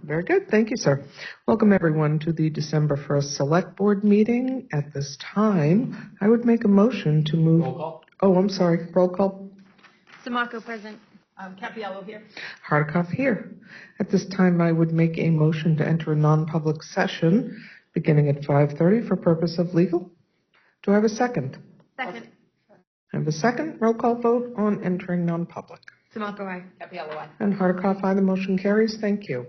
Very good. Thank you, sir. Welcome, everyone, to the December 1st Select Board meeting. At this time, I would make a motion to move. Roll call. Oh, I'm sorry. Roll call. Samaco present. Capiello here. Hardikoff here. At this time, I would make a motion to enter a non-public session beginning at 5:30 for purpose of legal. Do I have a second? Second. I have a second. Roll call vote on entering non-public. Samaco, aye. Capiello, aye. And Hardikoff, aye. The motion carries. Thank you.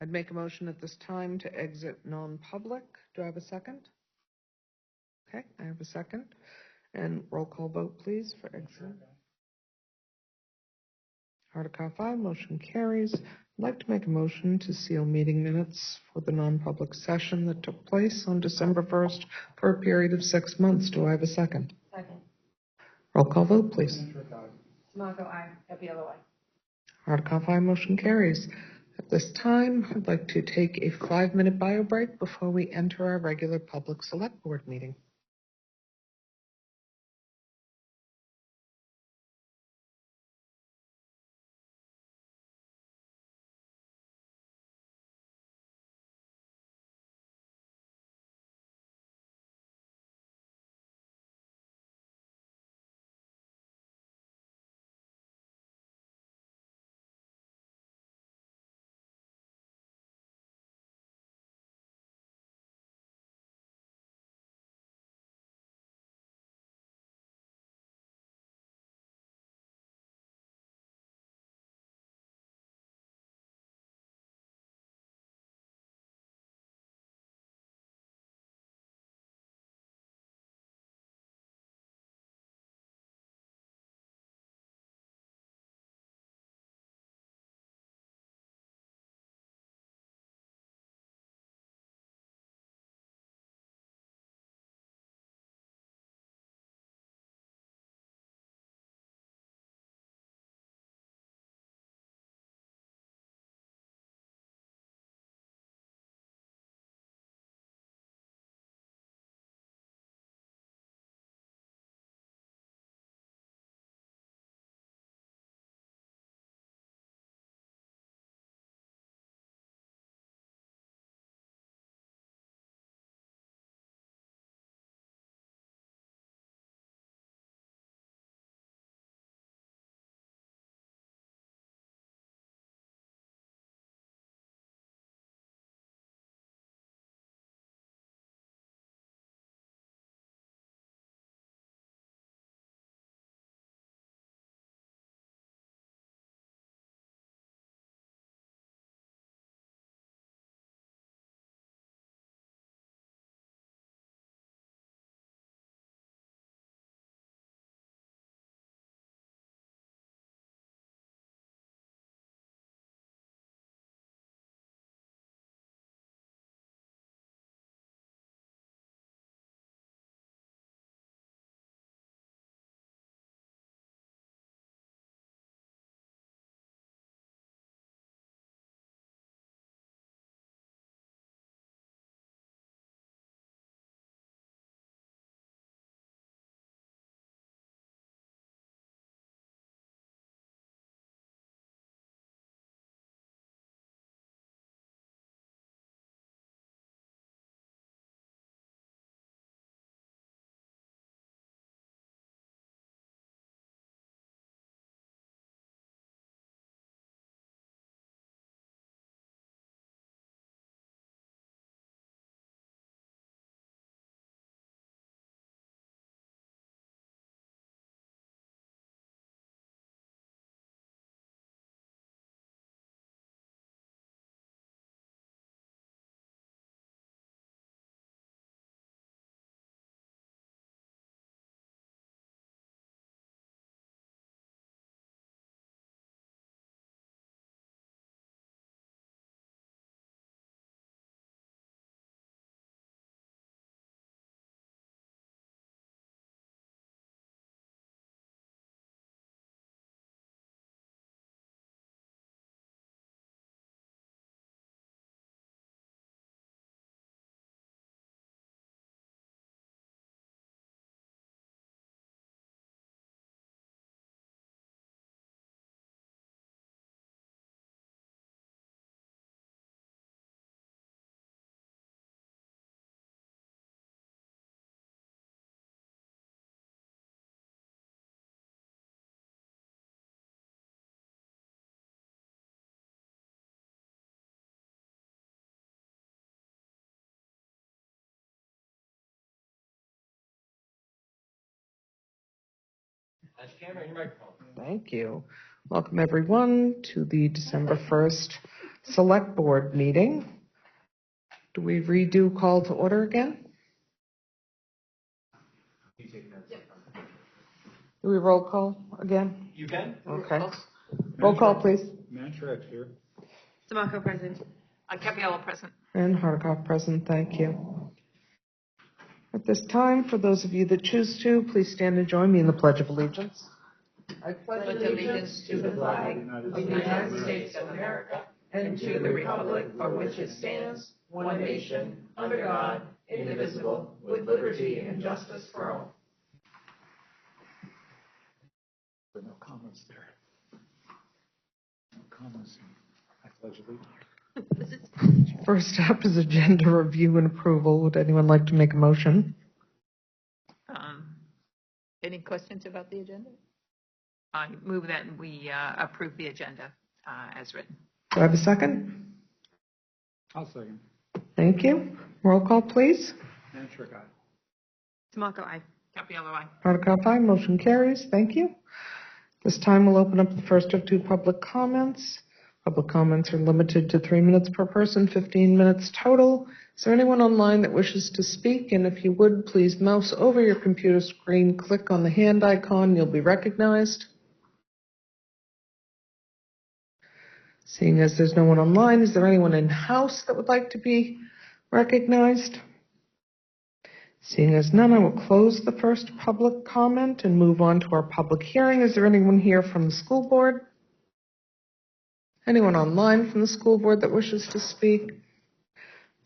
I'd make a motion at this time to exit non-public. Do I have a second? Okay, I have a second. And roll call vote, please, for exit. Hardikoff, aye. Motion carries. I'd like to make a motion to seal meeting minutes for the non-public session that took place on December 1st for a period of 6 months. Do I have a second? Second. Roll call vote, please. Samaco, aye. Capiello, aye. Hardikoff, aye. Motion carries. At this time, I'd like to take a 5-minute bio break before we enter our regular public select board meeting. Thank you. Welcome, everyone, to the December 1st Select Board meeting. Do we redo call to order again? Do we roll call again? You can. Okay. Roll call, please. Mantrek here. Samaco present. Capiello present. And Hardikoff present, thank you. At this time, for those of you that choose to, please stand and join me in the Pledge of Allegiance. I pledge allegiance to the flag of the United States of America and to the republic for which it stands, one nation, under God, indivisible, with liberty and justice for all. There are no comments there. No comments. I pledge allegiance. First up is agenda review and approval. Would anyone like to make a motion? Any questions about the agenda? I move that we approve the agenda as written. Do I have a second? I'll second. Thank you. Roll call, please. Mantrek, aye. Samaco, aye. Capiello, aye. Hardikoff, aye. Motion carries. Thank you. This time we'll open up the first of two public comments. Public comments are limited to 3 minutes per person, 15 minutes total. Is there anyone online that wishes to speak? And if you would, please mouse over your computer screen, click on the hand icon, you'll be recognized. Seeing as there's no one online, is there anyone in-house that would like to be recognized? Seeing as none, I will close the first public comment and move on to our public hearing. Is there anyone here from the school board? Anyone online from the school board that wishes to speak?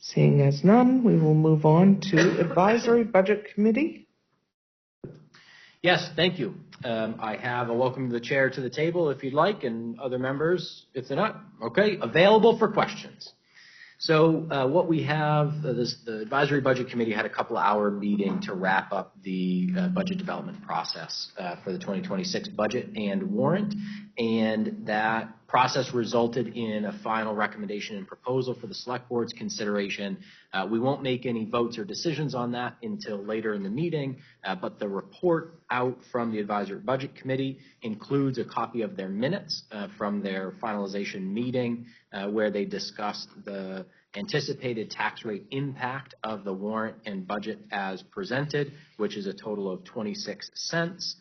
Seeing as none, we will move on to Advisory Budget Committee. Yes, thank you. I have a welcome to the chair to the table if you'd like, and other members if they're not. Okay, available for questions. So what we have, the Advisory Budget Committee had a couple-hour meeting to wrap up the budget development process for the 2026 budget and warrant, and that process resulted in a final recommendation and proposal for the Select Board's consideration. We won't make any votes or decisions on that until later in the meeting, but the report out from the Advisory Budget Committee includes a copy of their minutes from their finalization meeting where they discussed the anticipated tax rate impact of the warrant and budget as presented, which is a total of 28 cents,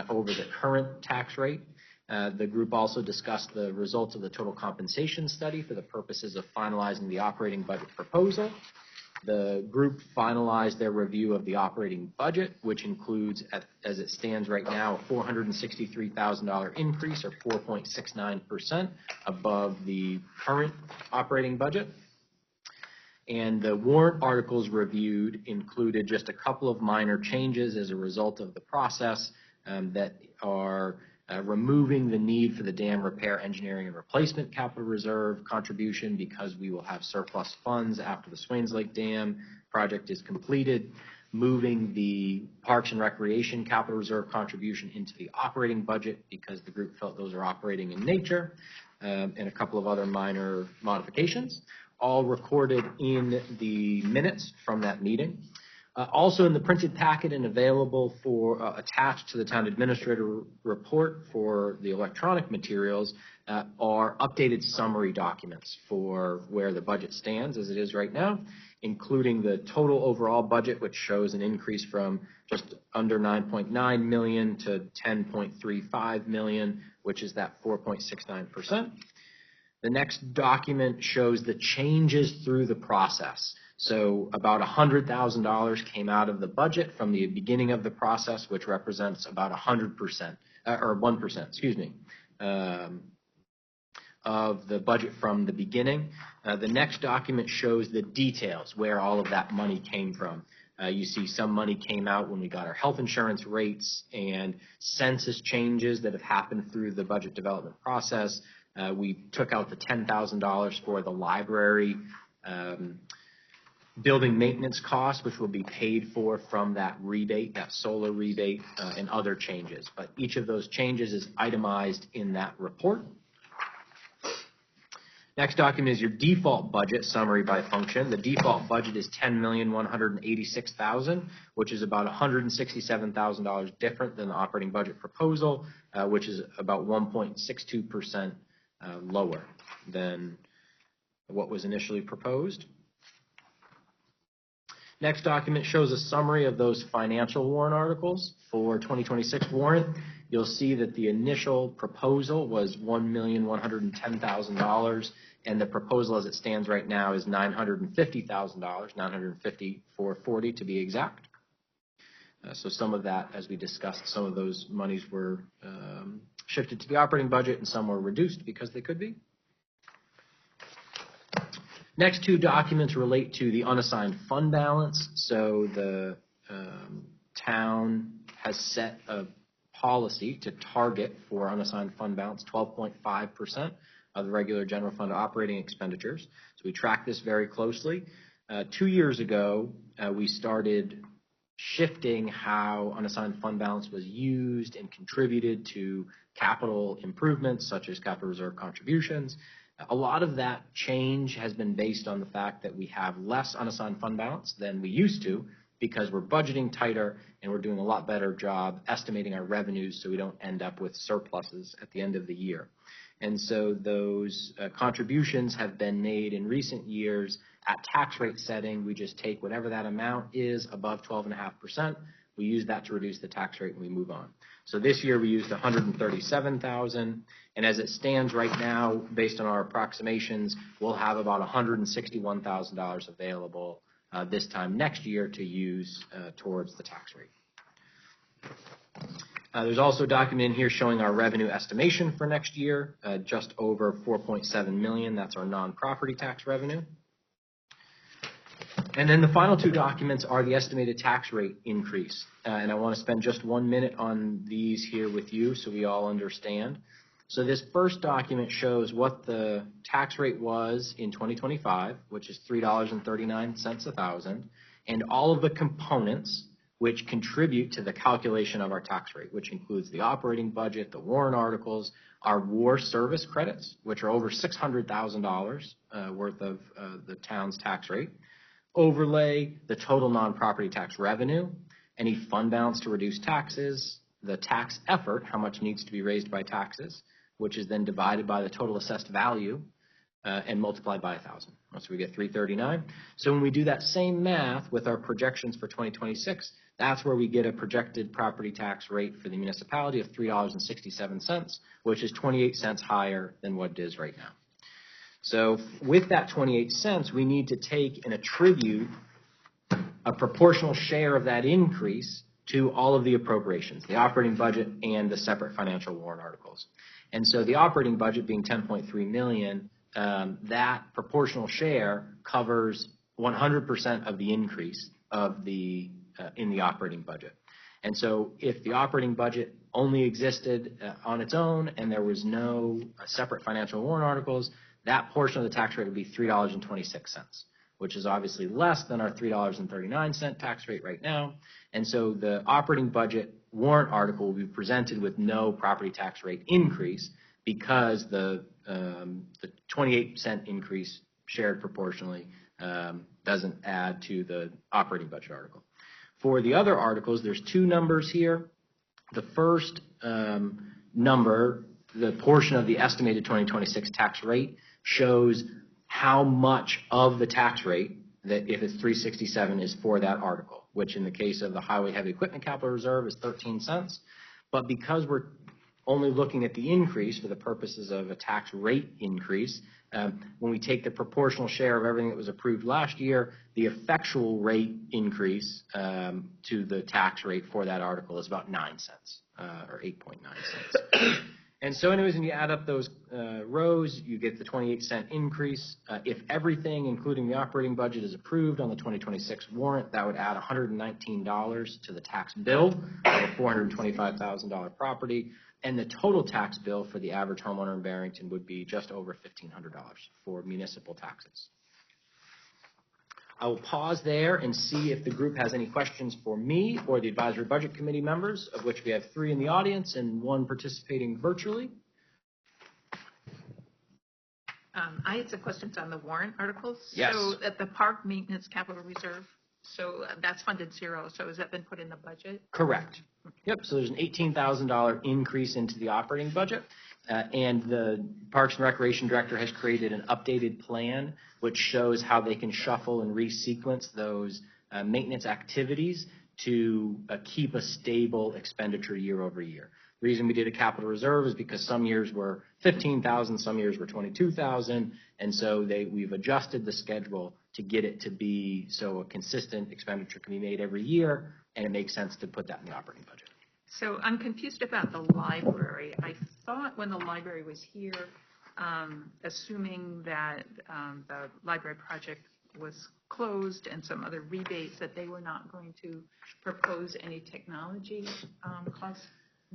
over the current tax rate. The group also discussed the results of the total compensation study for the purposes of finalizing the operating budget proposal. The group finalized their review of the operating budget, which includes, as it stands right now, a $463,000 increase, or 4.69% above the current operating budget. And the warrant articles reviewed included just a couple of minor changes as a result of the process that are removing the need for the dam repair, engineering, and replacement capital reserve contribution because we will have surplus funds after the Swains Lake Dam project is completed, moving the Parks and Recreation capital reserve contribution into the operating budget because the group felt those are operating in nature, and a couple of other minor modifications, all recorded in the minutes from that meeting. Also in the printed packet and available for attached to the town administrator report for the electronic materials are updated summary documents for where the budget stands as it is right now, including the total overall budget, which shows an increase from just under 9.9 million to 10.35 million, which is that 4.69%. The next document shows the changes through the process. So about $100,000 came out of the budget from the beginning of the process, which represents about 100%, or 1%, of the budget from the beginning. The next document shows the details where all of that money came from. You see some money came out when we got our health insurance rates and census changes that have happened through the budget development process. We took out the $10,000 for the library building maintenance costs, which will be paid for from that rebate, that solar rebate, and other changes. But each of those changes is itemized in that report. Next document is your default budget summary by function. The default budget is $10,186,000, which is about $167,000 different than the operating budget proposal, which is about 1.62% lower than what was initially proposed. Next document shows a summary of those financial warrant articles for 2026 warrant. You'll see that the initial proposal was $1,110,000, and the proposal as it stands right now is $950,000, $950,440 to be exact. So some of that, as we discussed, some of those monies were shifted to the operating budget and some were reduced because they could be. Next two documents relate to the unassigned fund balance. So the town has set a policy to target for unassigned fund balance 12.5% of the regular general fund operating expenditures. So we track this very closely. 2 years ago, we started shifting how unassigned fund balance was used and contributed to capital improvements such as capital reserve contributions. A lot of that change has been based on the fact that we have less unassigned fund balance than we used to because we're budgeting tighter and we're doing a lot better job estimating our revenues so we don't end up with surpluses at the end of the year. And so those contributions have been made in recent years at tax rate setting. We just take whatever that amount is above 12.5%. We use that to reduce the tax rate and we move on. So this year we used $137,000, and as it stands right now, based on our approximations, we'll have about $161,000 available this time next year to use towards the tax rate. There's also a document in here showing our revenue estimation for next year, just over $4.7 million. That's our non-property tax revenue. And then the final two documents are the estimated tax rate increase. And I want to spend just 1 minute on these here with you so we all understand. So this first document shows what the tax rate was in 2025, which is $3.39 a thousand, and all of the components which contribute to the calculation of our tax rate, which includes the operating budget, the warrant articles, our war service credits, which are over $600,000 worth of the town's tax rate, overlay the total non-property tax revenue, any fund balance to reduce taxes, the tax effort, how much needs to be raised by taxes, which is then divided by the total assessed value and multiplied by 1,000. So we get 339. So when we do that same math with our projections for 2026, that's where we get a projected property tax rate for the municipality of $3.67, which is 28 cents higher than what it is right now. So with that 28 cents, we need to take and attribute a proportional share of that increase to all of the appropriations, the operating budget and the separate financial warrant articles. And so the operating budget being $10.3 million, that proportional share covers 100% of the increase of the in the operating budget. And so if the operating budget only existed on its own and there was no separate financial warrant articles, that portion of the tax rate would be $3.26, which is obviously less than our $3.39 tax rate right now. And so the operating budget warrant article will be presented with no property tax rate increase because the 28-cent increase shared proportionally doesn't add to the operating budget article. For the other articles, there's two numbers here. The first number, the portion of the estimated 2026 tax rate, shows how much of the tax rate that if it's 367 is for that article, which in the case of the highway heavy equipment capital reserve is 13 cents. But because we're only looking at the increase for the purposes of a tax rate increase, when we take the proportional share of everything that was approved last year, the effectual rate increase to the tax rate for that article is about 9 cents or 8.9 cents. And so anyways, when you add up those rows, you get the 28-cent increase. If everything, including the operating budget, is approved on the 2026 warrant, that would add $119 to the tax bill of a $425,000 property. And the total tax bill for the average homeowner in Barrington would be just over $1,500 for municipal taxes. I will pause there and see if the group has any questions for me or the Advisory Budget Committee members, of which we have 3 in the audience and 1 participating virtually. I had some questions on the warrant articles. Yes. So at the park maintenance capital reserve, so that's funded 0. So has that been put in the budget? Correct. Yep. So there's an $18,000 increase into the operating budget. And the Parks and Recreation Director has created an updated plan which shows how they can shuffle and resequence those maintenance activities to keep a stable expenditure year over year. The reason we did a capital reserve is because some years were 15,000, some years were 22,000, and so we've adjusted the schedule to get it to be so a consistent expenditure can be made every year, and it makes sense to put that in the operating budget. So I'm confused about the library. I thought when the library was here, assuming that the library project was closed and some other rebates, that they were not going to propose any technology cost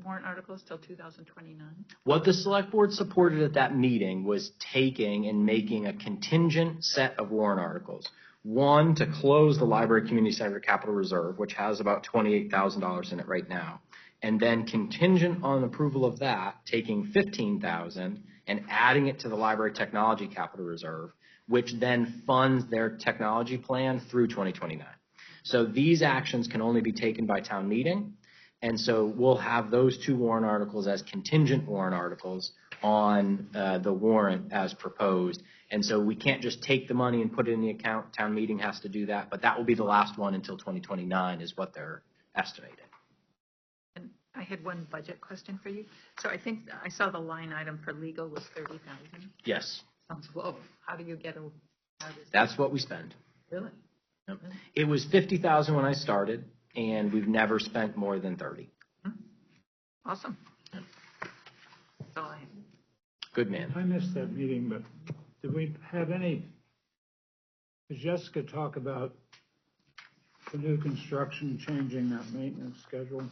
warrant articles till 2029. What the select board supported at that meeting was taking and making a contingent set of warrant articles. One, to close the library community center capital reserve, which has about $28,000 in it right now. And then contingent on approval of that, taking $15,000 and adding it to the library technology capital reserve, which then funds their technology plan through 2029. So these actions can only be taken by town meeting. And so we'll have those two warrant articles as contingent warrant articles on the warrant as proposed. And so we can't just take the money and put it in the account. Town meeting has to do that. But that will be the last one until 2029 is what they're estimating. And I had one budget question for you. So I think I saw the line item for legal was 30,000. Yes. Sounds low. How do you get a? That's what we spend. Really? Yep. It was 50,000 when I started, and we've never spent more than 30. Awesome. Yep. So Good man. I missed that meeting, but did we have did Jessica talk about the new construction changing that maintenance schedule?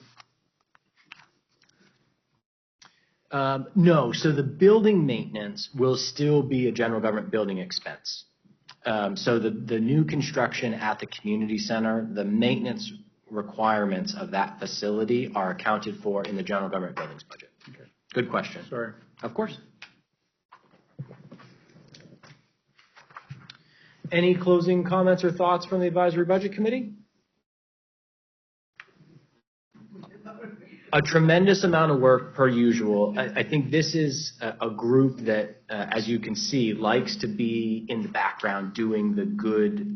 No, so the building maintenance will still be a general government building expense. So the new construction at the community center, the maintenance requirements of that facility are accounted for in the general government buildings budget. Okay. Good question. Sorry. Of course. Any closing comments or thoughts from the Advisory Budget Committee? A tremendous amount of work per usual. I think this is a group that, as you can see, likes to be in the background doing the good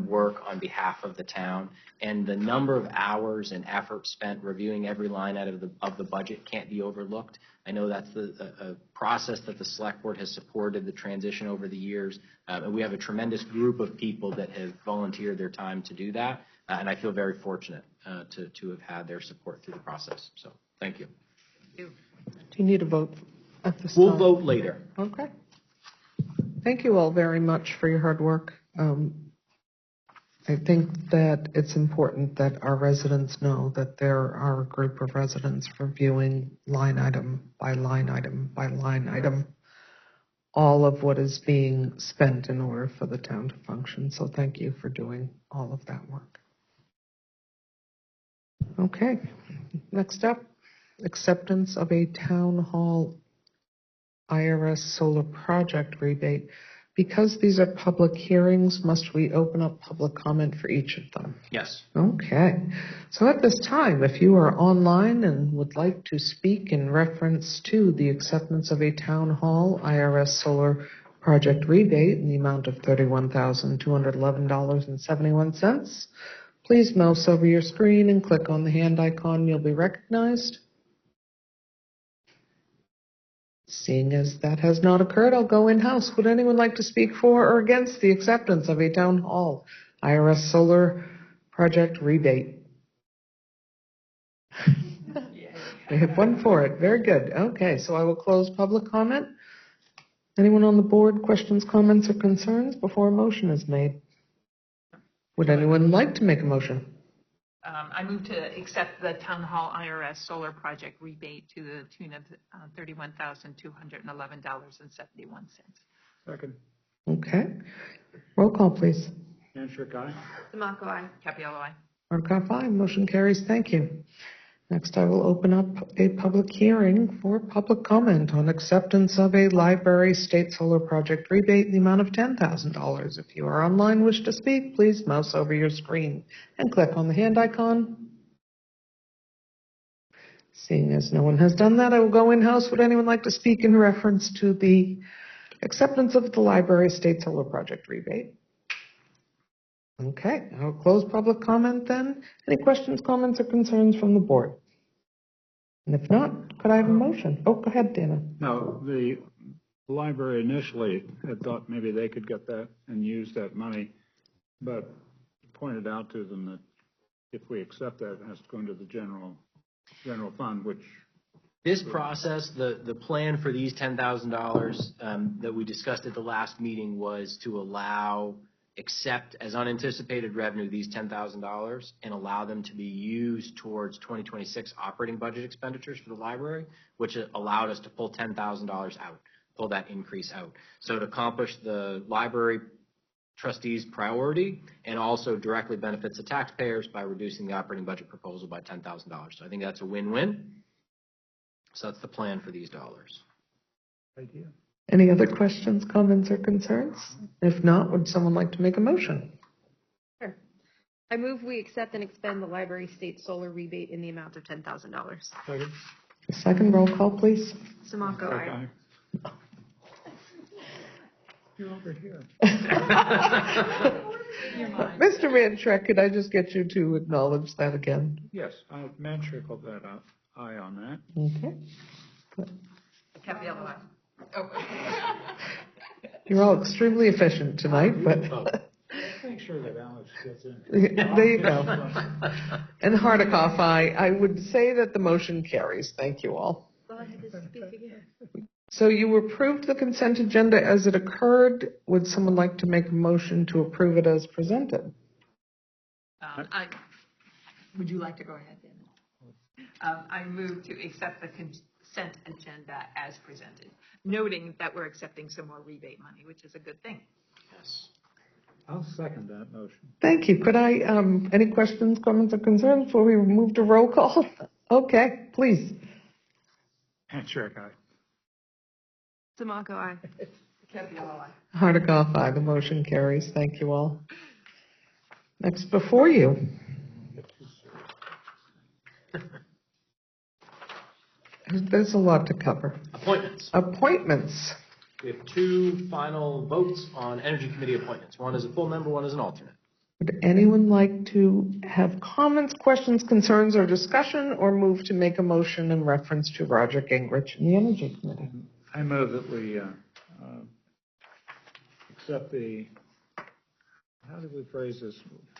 work on behalf of the town. And the number of hours and effort spent reviewing every line out of the budget can't be overlooked. I know that's a process that the Select Board has supported the transition over the years. And we have a tremendous group of people that have volunteered their time to do that. And I feel very fortunate to have had their support through the process. So thank you. Do you need a vote at this time? We'll vote later. Okay. Thank you all very much for your hard work. I think that it's important that our residents know that there are a group of residents reviewing line item by line item by line item all of what is being spent in order for the town to function. So thank you for doing all of that work. Okay, next up, acceptance of a town hall IRS solar project rebate. Because these are public hearings, must we open up public comment for each of them? Yes. Okay, so at this time, if you are online and would like to speak in reference to the acceptance of a town hall IRS solar project rebate in the amount of $31,211.71, please mouse over your screen and click on the hand icon. You'll be recognized. Seeing as that has not occurred, I'll go in-house. Would anyone like to speak for or against the acceptance of a town hall IRS solar project rebate? We have one for it. Very good. Okay, so I will close public comment. Anyone on the board, questions, comments, or concerns before a motion is made? Would anyone like to make a motion? I move to accept the Town Hall IRS solar project rebate to the tune of $31,211.71. Second. Okay. Roll call, please. Manshrick, aye. Samaco, aye. Capello, aye. Hardikoff, aye. Motion carries. Thank you. Next, I will open up a public hearing for public comment on acceptance of a library state solar project rebate in the amount of $10,000. If you are online and wish to speak, please mouse over your screen and click on the hand icon. Seeing as no one has done that, I will go in-house. Would anyone like to speak in reference to the acceptance of the library state solar project rebate? Okay, I'll close public comment then. Any questions, comments, or concerns from the board? And if not, could I have a motion? Oh, go ahead, Dana. Now, the library initially had thought maybe they could get that and use that money, but pointed out to them that if we accept that, it has to go into the general fund, which... This process, the plan for these $10,000 that we discussed at the last meeting was to accept as unanticipated revenue these $10,000 and allow them to be used towards 2026 operating budget expenditures for the library, which allowed us to pull $10,000 out, pull that increase out. So to accomplish the library trustees' priority and also directly benefits the taxpayers by reducing the operating budget proposal by $10,000. So I think that's a win-win. So that's the plan for these dollars. Idea. Any other questions, comments, or concerns? If not, would someone like to make a motion? Sure. I move we accept and expend the library state solar rebate in the amount of $10,000. Second. A second roll call, please. Samaco, aye. You're over here. Mr. Mantrek, could I just get you to acknowledge that again? Yes, I mantrickled that up. Aye on that. Okay. Good. Capiello, aye. Oh. You're all extremely efficient tonight, but Make sure that Alex gets in. there you go. And Hardikoff, I would say that the motion carries. Thank you all. Go ahead to speak again. So you approved the consent agenda as it occurred. Would someone like to make a motion to approve it as presented? Would you like to go ahead, Dana? I move to accept the consent agenda as presented, noting that we're accepting some more rebate money, which is a good thing. Yes. I'll second that motion. Thank you. Could I, any questions, comments, or concerns before we move to roll call? Okay, please. Handshake, aye. Samaco, aye. Capiello, aye. Hardikoff, aye. The motion carries. Thank you all. Next before you. There's a lot to cover. Appointments. Appointments. We have two final votes on Energy Committee appointments. One is a full member, one is an alternate. Would anyone like to have comments, questions, concerns, or discussion, or move to make a motion in reference to Roger Gingrich and the Energy Committee? I move that we accept the, how did we phrase this?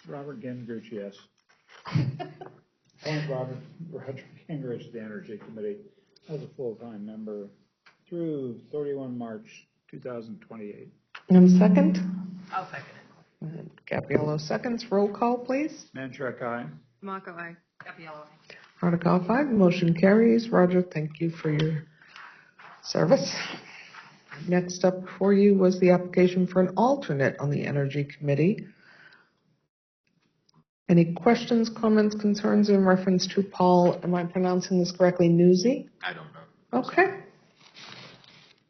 Robert Gingrich, yes. And Roger Gingrich, the Energy Committee, as a full-time member through 31 March 2028. And second? I'll second it. And Capiello seconds. Roll call, please. Mantrek, aye. Samaco, aye. Capiello, aye. Hardikoff, aye. Motion carries. Roger, thank you for your service. Next up for you was the application for an alternate on the Energy Committee. Any questions, comments, concerns in reference to Paul, am I pronouncing this correctly, Newsy? I don't know. Okay.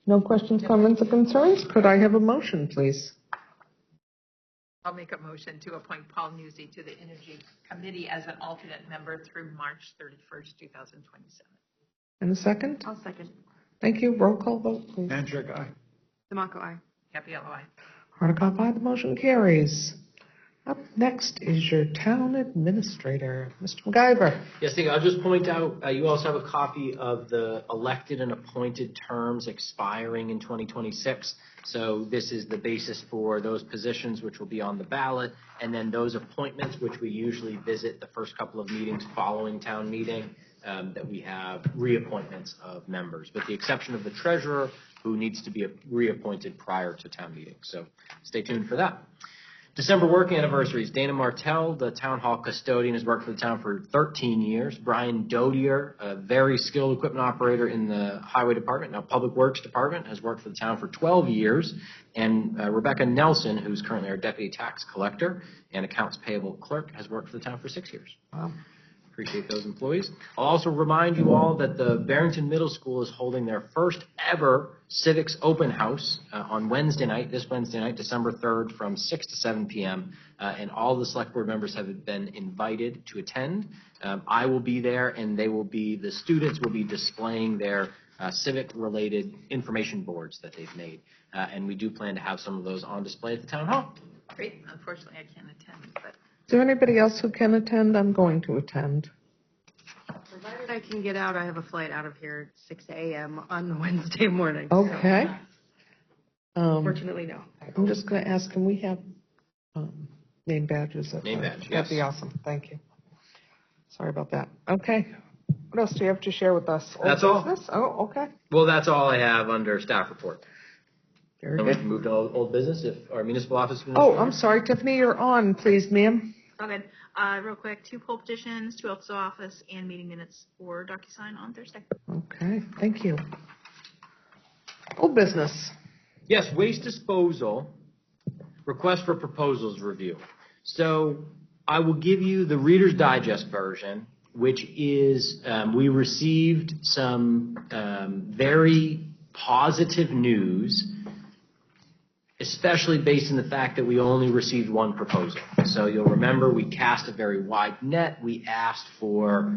No questions, comments, or concerns? Could I have a motion, please? I'll make a motion to appoint Paul Newsy to the Energy Committee as an alternate member through March 31st, 2027. And a second? I'll second. Thank you. Roll call vote, please. Mantrek, aye. Samaco, aye. Capiello, aye. Hardikoff, aye. The motion carries. Up next is your town administrator, Mr. MacGyver. Yes, I'll just point out, you also have a copy of the elected and appointed terms expiring in 2026. So this is the basis for those positions which will be on the ballot, and then those appointments which we usually visit the first couple of meetings following town meeting, that we have reappointments of members, with the exception of the treasurer, who needs to be reappointed prior to town meeting. So stay tuned for that. December work anniversaries. Dana Martell, the town hall custodian, has worked for the town for 13 years. Brian Dodier, a very skilled equipment operator in the highway department, now public works department, has worked for the town for 12 years. And Rebecca Nelson, who's currently our deputy tax collector and accounts payable clerk, has worked for the town for 6 years. Wow. Appreciate those employees. I'll also remind you all that the Barrington Middle School is holding their first ever Civics Open House on Wednesday night, this Wednesday night, December 3rd from 6 to 7 p.m. And all the select board members have been invited to attend. I will be there, and the students will be displaying their civic-related information boards that they've made. And we do plan to have some of those on display at the town hall. Great. Unfortunately, I can't attend, but Is there anybody else who can attend? I'm going to attend. Provided I can get out, I have a flight out of here at 6 a.m. on Wednesday morning. so Okay. Unfortunately, no. I'm just going to ask, can we have name badges? Name badge, That'd yes. be awesome. Thank you. Sorry about that. Okay. What else do you have to share with us? Old That's all. business? Oh, okay. Well, that's all I have under staff report. Very Then we good. can move to old business if our municipal office. Oh, I'm sorry, Tiffany, you're on, please, ma'am. All good. Real quick, 2 poll petitions, 2 oaths of office, and meeting minutes for DocuSign on Thursday. Okay, thank you. Old business. Yes, waste disposal, request for proposals review. So I will give you the Reader's Digest version, which is we received some very positive news, especially based on the fact that we only received one proposal. So you'll remember we cast a very wide net. We asked for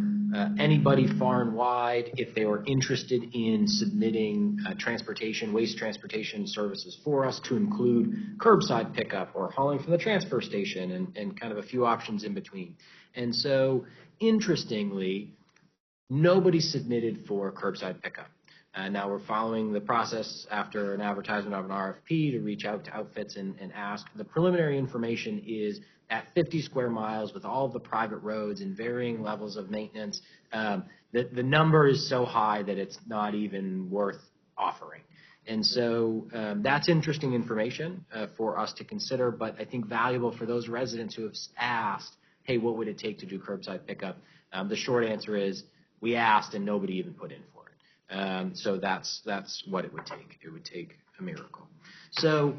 anybody far and wide if they were interested in submitting waste transportation services for us, to include curbside pickup or hauling from the transfer station and kind of a few options in between. And so interestingly, nobody submitted for curbside pickup. Now we're following the process after an advertisement of an RFP to reach out to outfits and ask. The preliminary information is at 50 square miles with all of the private roads and varying levels of maintenance. The number is so high that it's not even worth offering. And so that's interesting information for us to consider, but I think valuable for those residents who have asked, hey, what would it take to do curbside pickup? The short answer is we asked and nobody even put in for it. So that's what it would take. It would take a miracle. So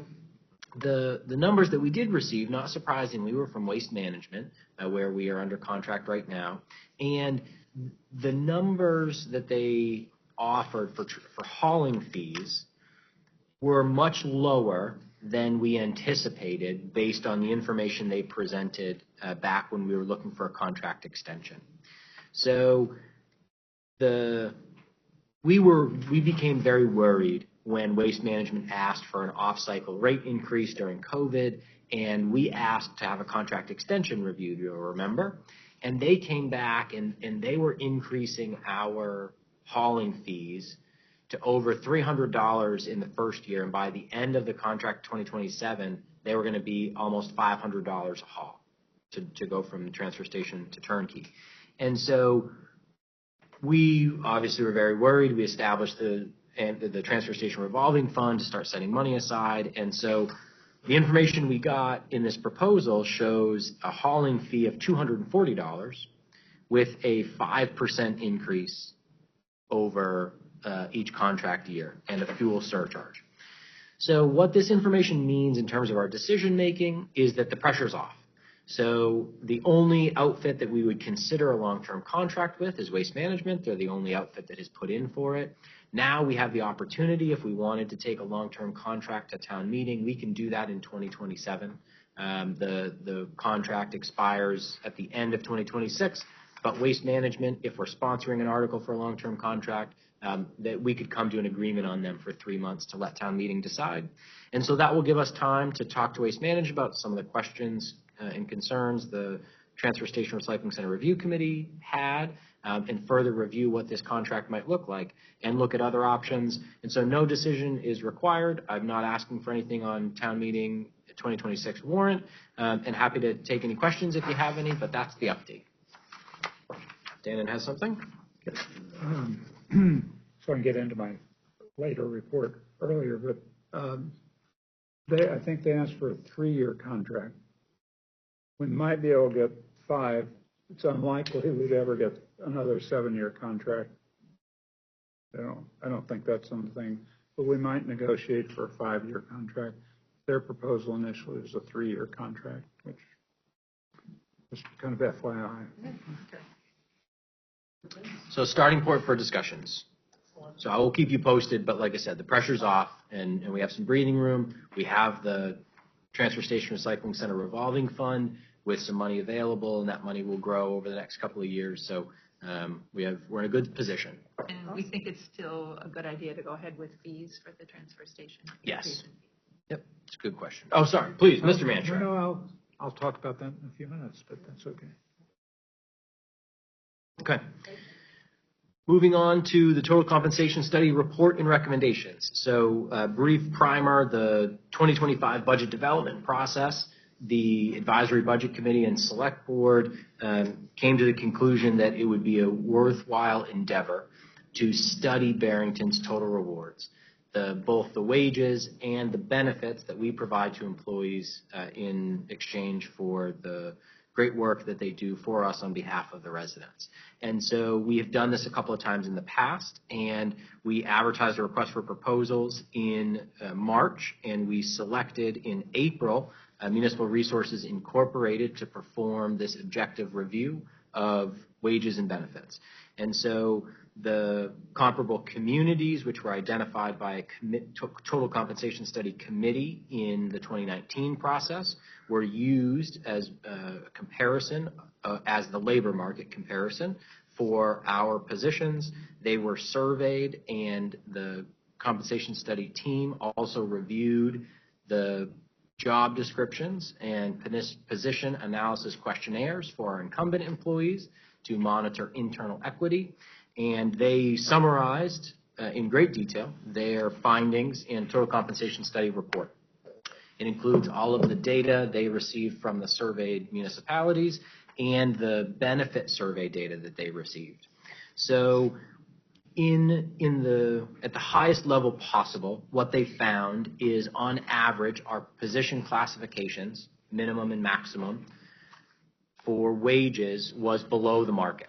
the numbers that we did receive, not surprisingly, were from Waste Management, where we are under contract right now. And the numbers that they offered for hauling fees were much lower than we anticipated based on the information they presented back when we were looking for a contract extension. So we became very worried when Waste Management asked for an off-cycle rate increase during COVID, and we asked to have a contract extension reviewed, you'll remember. And they came back and they were increasing our hauling fees to over $300 in the first year, and by the end of the contract 2027, they were going to be almost $500 a haul to go from the transfer station to turnkey. And so we obviously were very worried. We established the transfer station revolving fund to start setting money aside. And so the information we got in this proposal shows a hauling fee of $240 with a 5% increase over each contract year and a fuel surcharge. So what this information means in terms of our decision making is that the pressure's off. So the only outfit that we would consider a long-term contract with is Waste Management. They're the only outfit that has put in for it. Now we have the opportunity, if we wanted to take a long-term contract to town meeting, we can do that in 2027. The contract expires at the end of 2026, but Waste Management, if we're sponsoring an article for a long-term contract, that we could come to an agreement on them for 3 months to let town meeting decide. And so that will give us time to talk to Waste Management about some of the questions and concerns the Transfer Station Recycling Center Review Committee had, and further review what this contract might look like and look at other options. And so no decision is required. I'm not asking for anything on town meeting 2026 warrant, and happy to take any questions if you have any, but that's the update. Dan has something? So I can get into my later report earlier, but I think they asked for a 3-year contract. We might be able to get 5. It's unlikely we'd ever get another 7-year contract. I don't think that's something, but we might negotiate for a 5-year contract. Their proposal initially was a 3-year contract, which was kind of FYI. So starting point for discussions. So I will keep you posted, but like I said, the pressure's off and we have some breathing room. We have the Transfer Station Recycling Center revolving fund with some money available, and that money will grow over the next couple of years. So we're in a good position. And we think it's still a good idea to go ahead with fees for the transfer station. Yes. Yep. It's a good question. Oh, sorry. Please, Mr. Mantra. No, I'll talk about that in a few minutes, but that's okay. Okay. Moving on to the total compensation study report and recommendations. So brief primer, the 2025 budget development process, the advisory budget committee and select board came to the conclusion that it would be a worthwhile endeavor to study Barrington's total rewards, both the wages and the benefits that we provide to employees in exchange for the great work that they do for us on behalf of the residents. And so we have done this a couple of times in the past, and we advertised a request for proposals in March, and we selected in April Municipal Resources Incorporated to perform this objective review of wages and benefits. And so the comparable communities, which were identified by a total compensation study committee in the 2019 process, were used as a comparison, as the labor market comparison for our positions. They were surveyed, and the compensation study team also reviewed the job descriptions and position analysis questionnaires for our incumbent employees to monitor internal equity. And they summarized in great detail their findings in total compensation study report. It includes all of the data they received from the surveyed municipalities and the benefit survey data that they received. So at the highest level possible, what they found is on average our position classifications, minimum and maximum, for wages was below the market.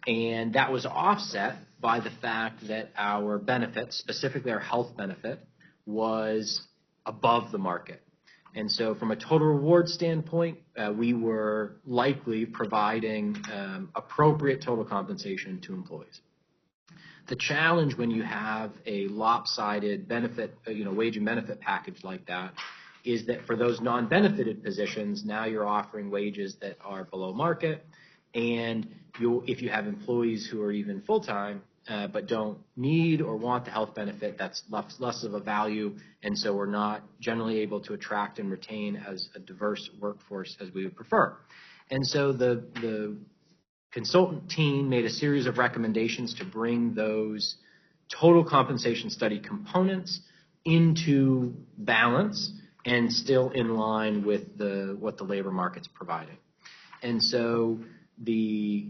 And that was offset by the fact that our benefits, specifically our health benefit, was above the market. And so from a total reward standpoint, we were likely providing appropriate total compensation to employees. The challenge when you have a lopsided benefit, wage and benefit package like that, is that for those non-benefited positions, now you're offering wages that are below market. And if you have employees who are even full-time but don't need or want the health benefit, that's less of a value. And so we're not generally able to attract and retain as a diverse workforce as we would prefer. And so the consultant team made a series of recommendations to bring those total compensation study components into balance and still in line with what the labor market's providing. And so the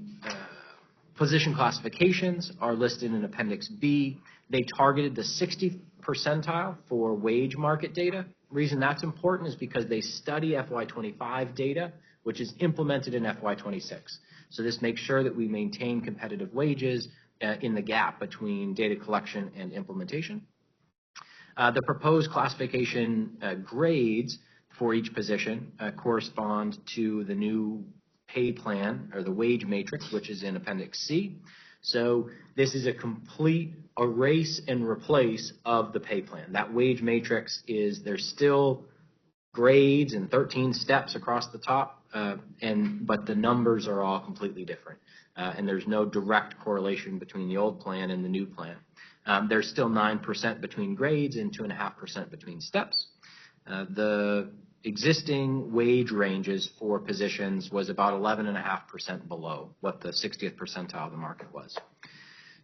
position classifications are listed in Appendix B. They targeted the 60th percentile for wage market data. The reason that's important is because they study FY25 data, which is implemented in FY26. So this makes sure that we maintain competitive wages in the gap between data collection and implementation. The proposed classification grades for each position correspond to the new pay plan or the wage matrix, which is in Appendix C. So this is a complete erase and replace of the pay plan. That wage matrix there's still grades and 13 steps across the top, but the numbers are all completely different. And there's no direct correlation between the old plan and the new plan. There's still 9% between grades and 2.5% between steps. The existing wage ranges for positions was about 11.5% below what the 60th percentile of the market was.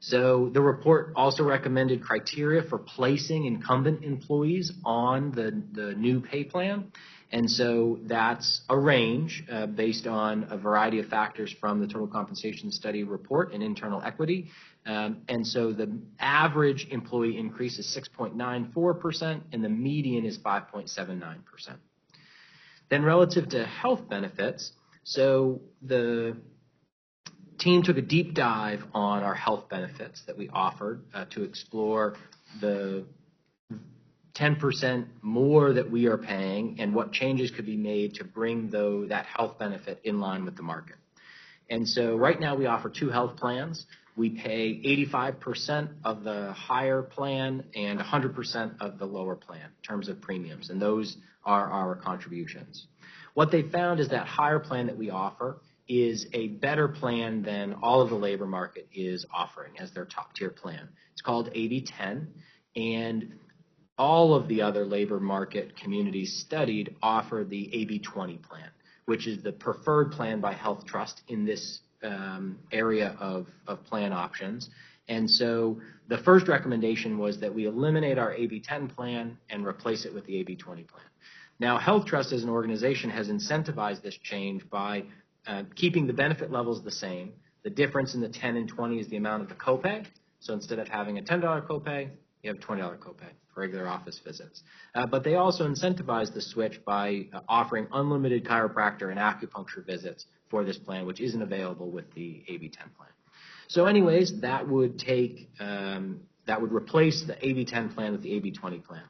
So the report also recommended criteria for placing incumbent employees on the new pay plan. And so that's a range based on a variety of factors from the total compensation study report and internal equity. And so the average employee increase is 6.94% and the median is 5.79%. Then relative to health benefits, so the team took a deep dive on our health benefits that we offered to explore the 10% more that we are paying and what changes could be made to bring that health benefit in line with the market. And so right now we offer 2 health plans. We pay 85% of the higher plan and 100% of the lower plan in terms of premiums, and those are our contributions. What they found is that higher plan that we offer is a better plan than all of the labor market is offering as their top tier plan. It's called AB 10, and all of the other labor market communities studied offer the AB 20 plan, which is the preferred plan by Health Trust in this area of plan options. And so the first recommendation was that we eliminate our AB 10 plan and replace it with the AB 20 plan. Now, Health Trust as an organization has incentivized this change by keeping the benefit levels the same. The difference in the 10 and 20 is the amount of the copay. So instead of having a $10 copay, you have a $20 copay for regular office visits. But they also incentivize the switch by offering unlimited chiropractor and acupuncture visits for this plan, which isn't available with the AB 10 plan. So anyways, that would replace the AB 10 plan with the AB 20 plan.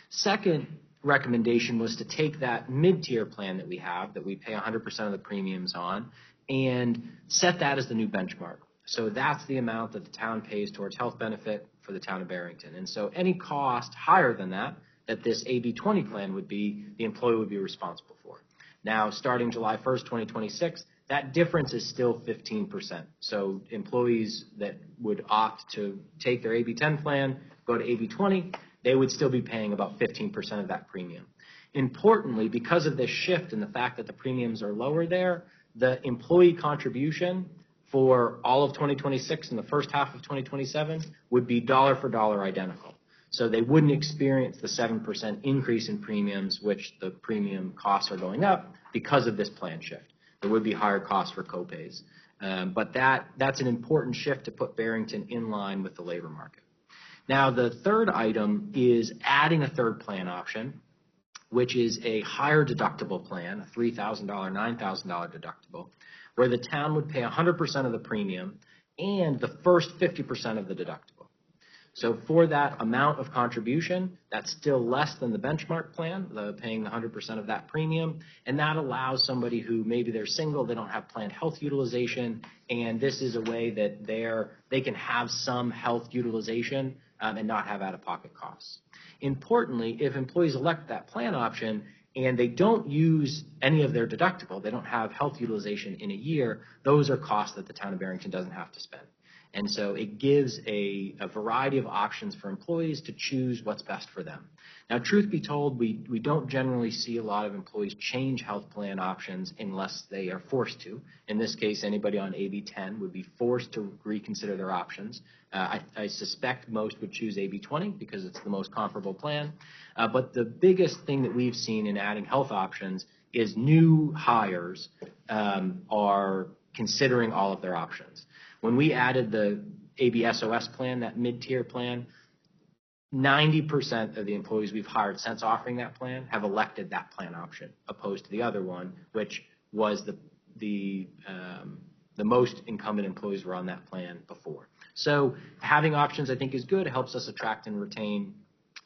Second recommendation was to take that mid-tier plan that we have, that we pay 100% of the premiums on, and set that as the new benchmark. So that's the amount that the town pays towards health benefit for the town of Barrington. And so any cost higher than that this AB 20 plan would be, the employee would be responsible for. Now, starting July 1st, 2026, that difference is still 15%. So employees that would opt to take their AB 10 plan, go to AB 20, they would still be paying about 15% of that premium. Importantly, because of this shift and the fact that the premiums are lower there, the employee contribution for all of 2026 and the first half of 2027 would be dollar for dollar identical. So they wouldn't experience the 7% increase in premiums, which the premium costs are going up because of this plan shift. There would be higher costs for copays. But that's an important shift to put Barrington in line with the labor market. Now, the third item is adding a third plan option, which is a higher deductible plan, a $3,000, $9,000 deductible, where the town would pay 100% of the premium and the first 50% of the deductible. So for that amount of contribution, that's still less than the benchmark plan, paying the 100% of that premium, and that allows somebody who maybe they're single, they don't have planned health utilization, and this is a way that they can have some health utilization and not have out-of-pocket costs. Importantly, if employees elect that plan option and they don't use any of their deductible, they don't have health utilization in a year, those are costs that the town of Barrington doesn't have to spend. And so it gives a variety of options for employees to choose what's best for them. Now, truth be told, we don't generally see a lot of employees change health plan options unless they are forced to. In this case, anybody on AB 10 would be forced to reconsider their options. I suspect most would choose AB 20 because it's the most comparable plan. But the biggest thing that we've seen in adding health options is new hires are considering all of their options. When we added the ABSOS plan, that mid-tier plan, 90% of the employees we've hired since offering that plan have elected that plan option, opposed to the other one, which was the most incumbent employees were on that plan before. So having options, I think, is good. It helps us attract and retain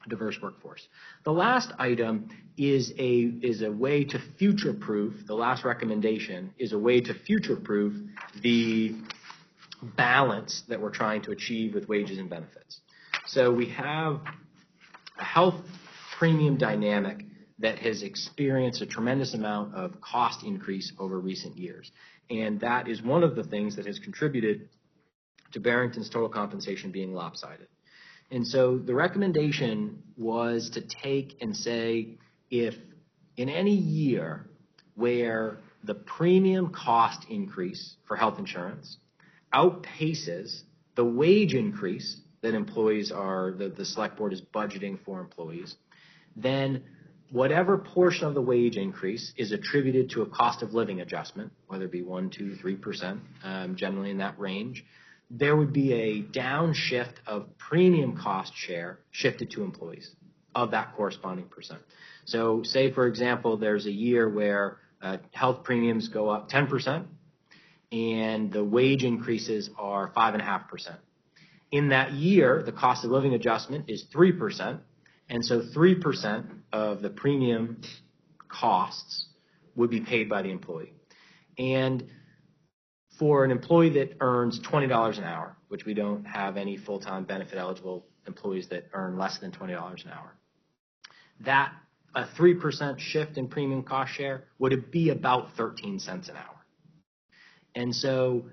a diverse workforce. The last item is a way to future-proof. The last recommendation is a way to future-proof the balance that we're trying to achieve with wages and benefits. So we have a health premium dynamic that has experienced a tremendous amount of cost increase over recent years. And that is one of the things that has contributed to Barrington's total compensation being lopsided. And so the recommendation was to take and say, if in any year where the premium cost increase for health insurance outpaces the wage increase that employees the select board is budgeting for employees, then whatever portion of the wage increase is attributed to a cost of living adjustment, whether it be 1%, 2%, 3%, generally in that range, there would be a downshift of premium cost share shifted to employees of that corresponding percent. So say, for example, there's a year where health premiums go up 10%, and the wage increases are 5.5%. In that year, the cost of living adjustment is 3%, and so 3% of the premium costs would be paid by the employee. And For an employee that earns $20 an hour, which we don't have any full-time benefit eligible employees that earn less than $20 an hour, that a 3% shift in premium cost share would be about 13 cents an hour. And so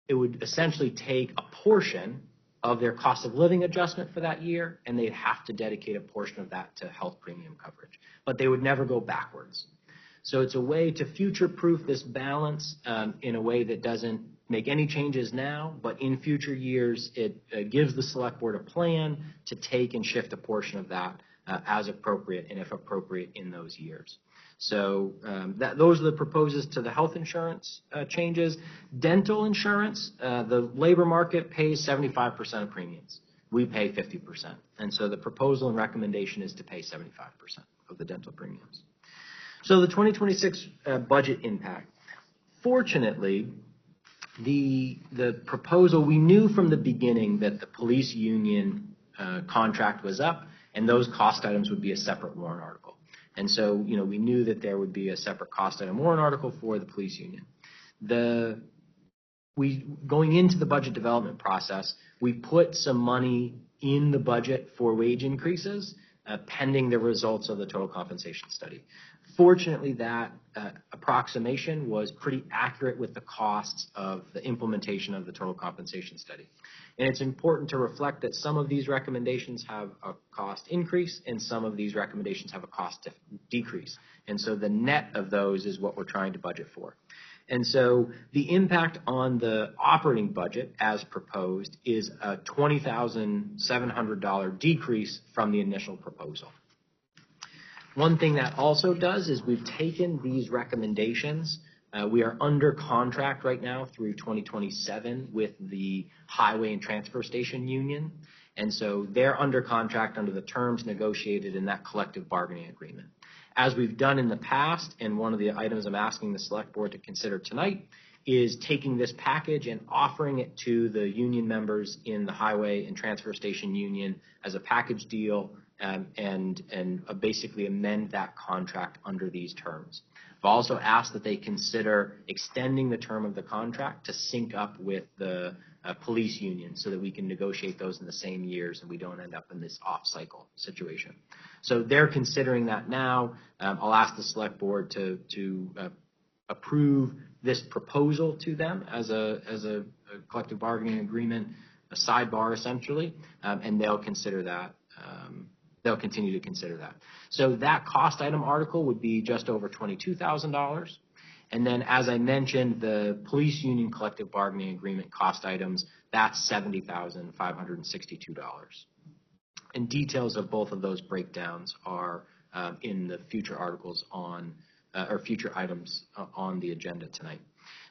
it would essentially take a portion of their cost of living adjustment for that year, and they'd have to dedicate a portion of that to health premium coverage. But they would never go backwards. So it's a way to future-proof this balance in a way that doesn't make any changes now, but in future years, it gives the select board a plan to take and shift a portion of that as appropriate and if appropriate in those years. So those are the proposals to the health insurance changes. Dental insurance, the labor market pays 75% of premiums. We pay 50%. And so the proposal and recommendation is to pay 75% of the dental premiums. So the 2026 budget impact. Fortunately, the proposal, we knew from the beginning that the police union contract was up, and those cost items would be a separate warrant article. And so, we knew that there would be a separate cost item warrant article for the police union. Going into the budget development process, we put some money in the budget for wage increases, pending the results of the total compensation study. Fortunately, that approximation was pretty accurate with the costs of the implementation of the total compensation study. And it's important to reflect that some of these recommendations have a cost increase and some of these recommendations have a cost decrease. And so the net of those is what we're trying to budget for. And so the impact on the operating budget as proposed is a $20,700 decrease from the initial proposal. One thing that also does is we've taken these recommendations. We are under contract right now through 2027 with the Highway and Transfer Station Union. And so they're under contract under the terms negotiated in that collective bargaining agreement. As we've done in the past, and one of the items I'm asking the select board to consider tonight is taking this package and offering it to the union members in the Highway and Transfer Station Union as a package deal and basically amend that contract under these terms. I've also asked that they consider extending the term of the contract to sync up with the police union so that we can negotiate those in the same years and we don't end up in this off-cycle situation. So they're considering that now. I'll ask the select board to approve this proposal to them as a collective bargaining agreement, a sidebar essentially, and they'll consider that. They'll continue to consider that. So that cost item article would be just over $22,000. And then, as I mentioned, the police union collective bargaining agreement cost items, that's $70,562. And details of both of those breakdowns are in the future articles or future items on the agenda tonight.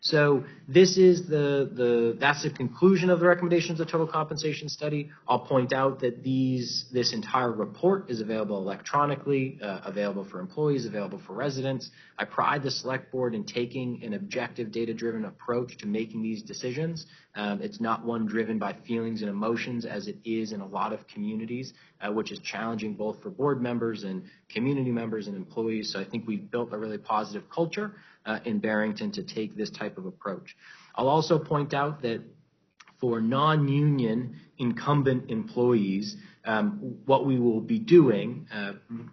So this is that's the conclusion of the recommendations of the total compensation study. I'll point out that this entire report is available electronically, available for employees, available for residents. I pride the select board in taking an objective, data-driven approach to making these decisions. It's not one driven by feelings and emotions as it is in a lot of communities, which is challenging both for board members and community members and employees. So I think we've built a really positive culture in Barrington to take this type of approach. I'll also point out that for non-union incumbent employees, what we will be doing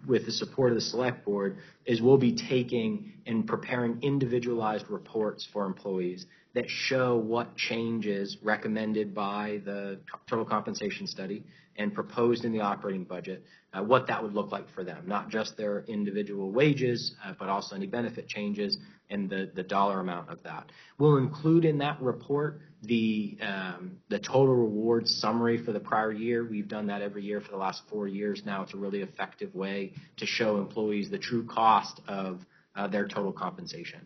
with the support of the select board is we'll be taking and preparing individualized reports for employees that show what changes recommended by the total compensation study and proposed in the operating budget, what that would look like for them, not just their individual wages, but also any benefit changes and the dollar amount of that. We'll include in that report the total rewards summary for the prior year. We've done that every year for the last 4 years now. It's a really effective way to show employees the true cost of their total compensation.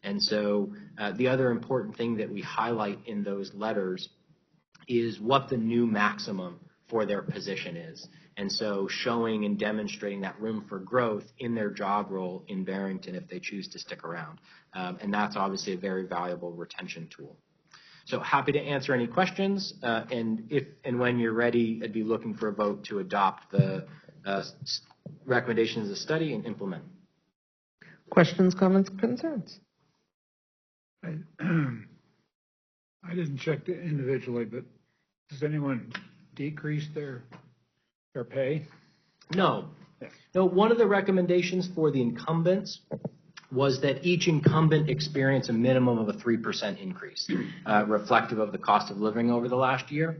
And so the other important thing that we highlight in those letters is what the new maximum for their position is. And so showing and demonstrating that room for growth in their job role in Barrington if they choose to stick around. And that's obviously a very valuable retention tool. So happy to answer any questions. And if and when you're ready, I'd be looking for a vote to adopt the recommendations of the study and implement. Questions, comments, concerns? I didn't check it individually, but does anyone decrease their pay? No. Yeah. No, one of the recommendations for the incumbents was that each incumbent experience a minimum of a 3% increase, reflective of the cost of living over the last year.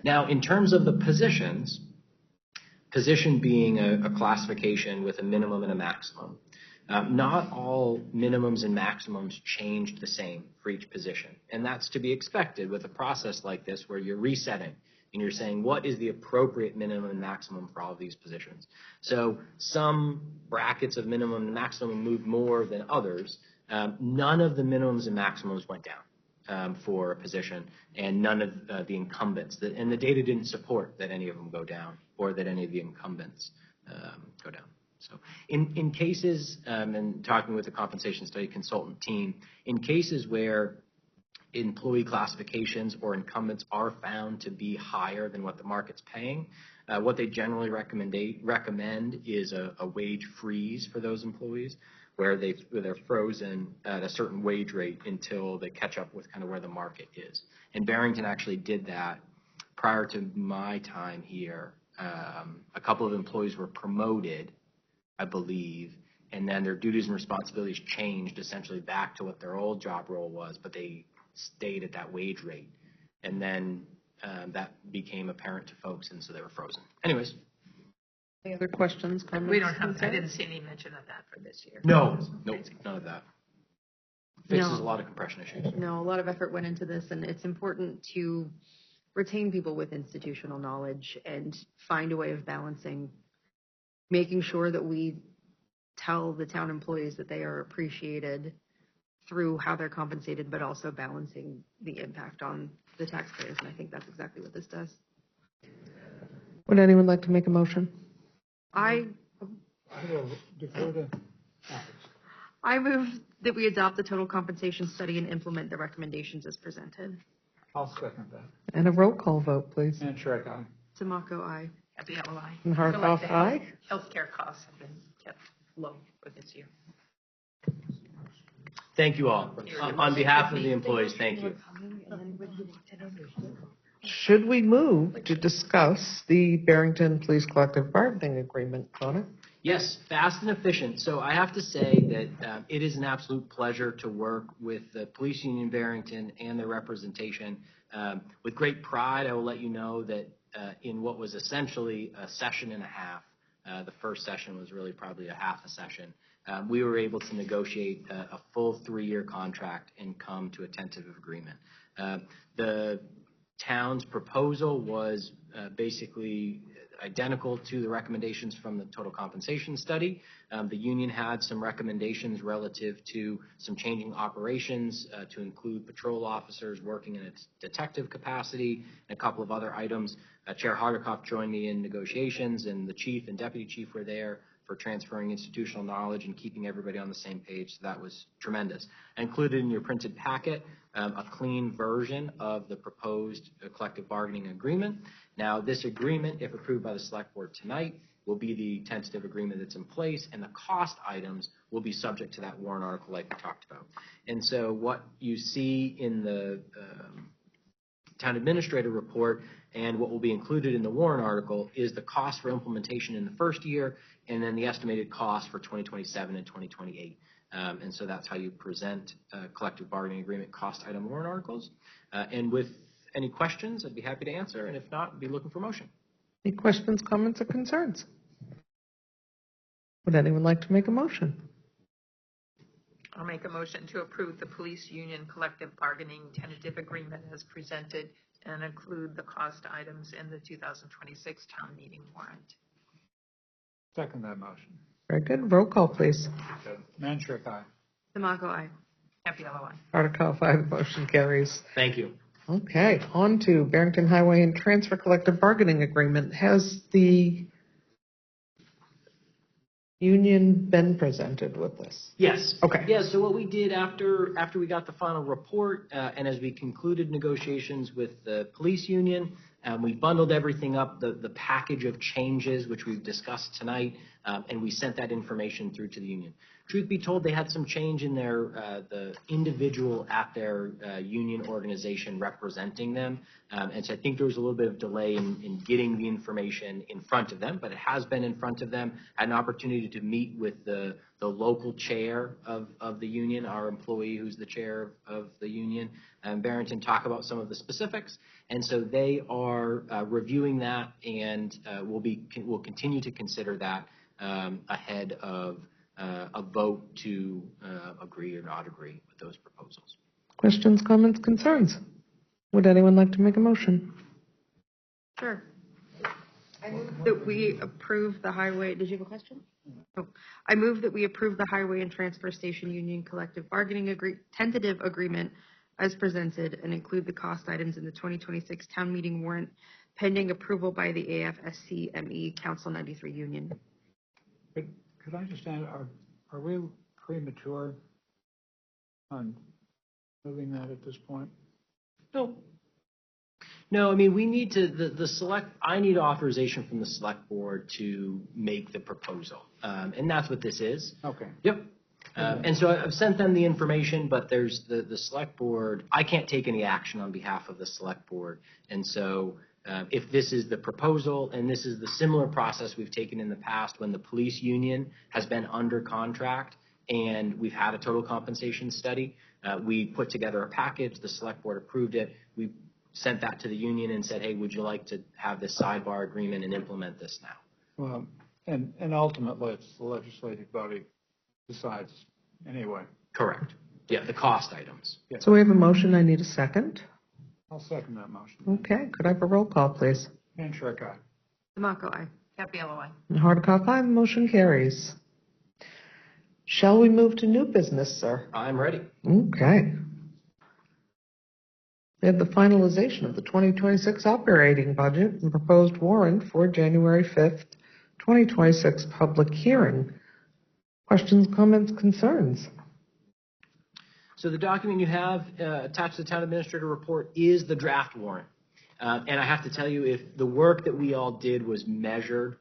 Now, in terms of the positions, position being a classification with a minimum and a maximum, not all minimums and maximums changed the same for each position. And that's to be expected with a process like this where you're resetting and you're saying what is the appropriate minimum and maximum for all of these positions. So some brackets of minimum and maximum moved more than others. None of the minimums and maximums went down for a position, and none of the incumbents. And the data didn't support that any of them go down or that any of the incumbents go down. So in cases, and talking with the compensation study consultant team, in cases where employee classifications or incumbents are found to be higher than what the market's paying, what they generally recommend is a wage freeze for those employees, where they're frozen at a certain wage rate until they catch up with kind of where the market is. And Barrington actually did that prior to my time here. A couple of employees were promoted, I believe, and then their duties and responsibilities changed essentially back to what their old job role was, but they stayed at that wage rate. And then that became apparent to folks, and so they were frozen. Anyways. Any other questions, comments? We don't have, I didn't see any mention of that for this year. No, nope, none of that. Fixes a lot of compression issues. No, a lot of effort went into this, and it's important to retain people with institutional knowledge and find a way of balancing, making sure that we tell the town employees that they are appreciated through how they're compensated, but also balancing the impact on the taxpayers. And I think that's exactly what this does. Would anyone like to make a motion? I will defer to move that we adopt the total compensation study and implement the recommendations as presented. I'll second that. And a roll call vote, please. And Shrek, aye. Tamako, aye. Happy LI. And Hardikoff, aye. Healthcare costs have been kept low for this year. Thank you all. On behalf of the employees, thank you. Should we move to discuss the Barrington Police Collective Bargaining Agreement, Connor? Yes, fast and efficient. So I have to say that it is an absolute pleasure to work with the Police Union Barrington and their representation. With great pride, I will let you know that in what was essentially a session and a half, the first session was really probably a half a session, we were able to negotiate a full 3-year contract and come to a tentative agreement. The town's proposal was basically identical to the recommendations from the total compensation study. The union had some recommendations relative to some changing operations to include patrol officers working in a detective capacity and a couple of other items. Chair Hardikoff joined me in negotiations, and the chief and deputy chief were there for transferring institutional knowledge and keeping everybody on the same page. So that was tremendous. Included in your printed packet, a clean version of the proposed collective bargaining agreement. Now, this agreement, if approved by the select board tonight, will be the tentative agreement that's in place, and the cost items will be subject to that warrant article like we talked about. And so what you see in the town administrator report and what will be included in the warrant article is the cost for implementation in the first year, and then the estimated cost for 2027 and 2028. And so that's how you present collective bargaining agreement cost item warrant articles. And with any questions, I'd be happy to answer. And if not, I'd be looking for motion. Any questions, comments, or concerns? Would anyone like to make a motion? I'll make a motion to approve the police union collective bargaining tentative agreement as presented and include the cost items in the 2026 town meeting warrant. Second that motion. Very good. Roll call, please. Manshrik, aye. Tamako, aye. Happy LOI. Article 5, motion carries. Thank you. Okay, on to Barrington Highway and Transfer Collective Bargaining Agreement. Has the union been presented with this? Yes. Okay. Yeah, so what we did after we got the final report and as we concluded negotiations with the police union, we bundled everything up, the package of changes which we've discussed tonight, and we sent that information through to the union. Truth be told, they had some change in their the individual at their union organization representing them, and so I think there was a little bit of delay in getting the information in front of them, but it has been in front of them. Had an opportunity to meet with the local chair of the union, our employee who's the chair of the union, Barrington, talk about some of the specifics, and so they are reviewing that, and will continue to consider that ahead of a vote to agree or not agree with those proposals. Questions, comments, concerns? Would anyone like to make a motion? Sure. I move that we approve the highway. Did you have a question? Oh, I move that we approve the Highway and Transfer Station Union Collective Bargaining Tentative Agreement as presented and include the cost items in the 2026 town meeting warrant pending approval by the AFSCME Council 93 Union. Could I just add, are we premature on moving that at this point? No, I mean, we need to, I need authorization from the select board to make the proposal. And that's what this is. Okay. Yep. And so I've sent them the information, but there's the select board. I can't take any action on behalf of the select board. And so if this is the proposal, and this is the similar process we've taken in the past when the police union has been under contract and we've had a total compensation study, we put together a package, the select board approved it, we sent that to the union and said, hey, would you like to have this sidebar agreement and implement this now? Well, and ultimately it's the legislative body decides anyway. Correct. Yeah, the cost items. Yeah. So we have a motion. I need a second. I'll second that motion. Okay. Could I have a roll call, please? Handshake aye. Demaco, aye. Capello, aye. And Hardikoff, aye. Motion carries. Shall we move to new business, sir? I'm ready. Okay. We have the finalization of the 2026 operating budget and proposed warrant for January 5th, 2026 public hearing. Questions, comments, concerns? So the document you have attached to the town administrator report is the draft warrant. And I have to tell you, if the work that we all did was measured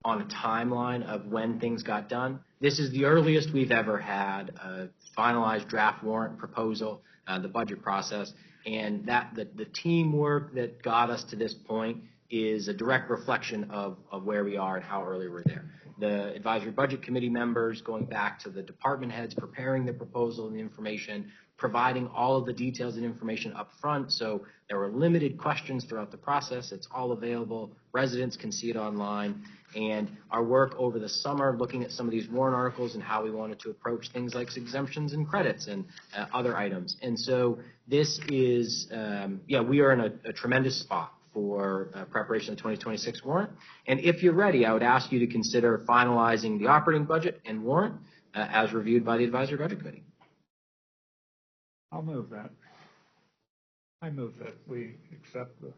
on a timeline of when things got done, this is the earliest we've ever had a finalized draft warrant proposal, the budget process. And that the teamwork that got us to this point is a direct reflection of where we are and how early we're there. The advisory budget committee members going back to the department heads preparing the proposal and the information, providing all of the details and information up front. So there were limited questions throughout the process. It's all available. Residents can see it online. And our work over the summer looking at some of these warrant articles and how we wanted to approach things like exemptions and credits and other items. And so this is, we are in a tremendous spot for preparation of the 2026 warrant. And if you're ready, I would ask you to consider finalizing the operating budget and warrant as reviewed by the Advisory Budget Committee. I'll move that. I move that we accept the